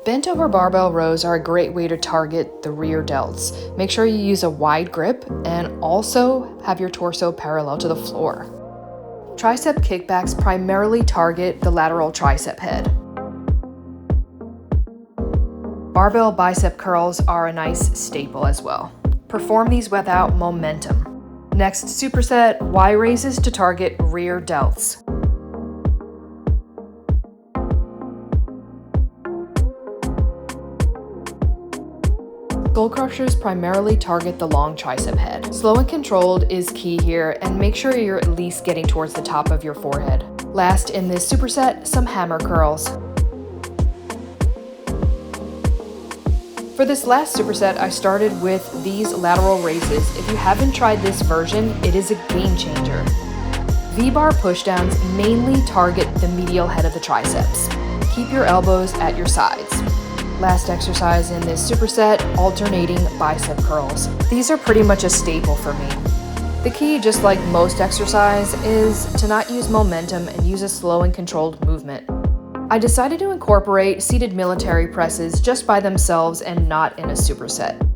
Bent over barbell rows are a great way to target the rear delts. Make sure you use a wide grip and also have your torso parallel to the floor. Tricep kickbacks primarily target the lateral tricep head. Barbell bicep curls are a nice staple as well. Perform these without momentum. Next superset, Y raises to target rear delts. Skull crushers primarily target the long tricep head. Slow and controlled is key here, and make sure you're at least getting towards the top of your forehead. Last in this superset, some hammer curls. For this last superset, I started with these lateral raises. If you haven't tried this version, it is a game changer. V-bar pushdowns mainly target the medial head of the triceps. Keep your elbows at your sides. Last exercise in this superset, alternating bicep curls. These are pretty much a staple for me. The key, just like most exercise, is to not use momentum and use a slow and controlled movement. I decided to incorporate seated military presses just by themselves and not in a superset.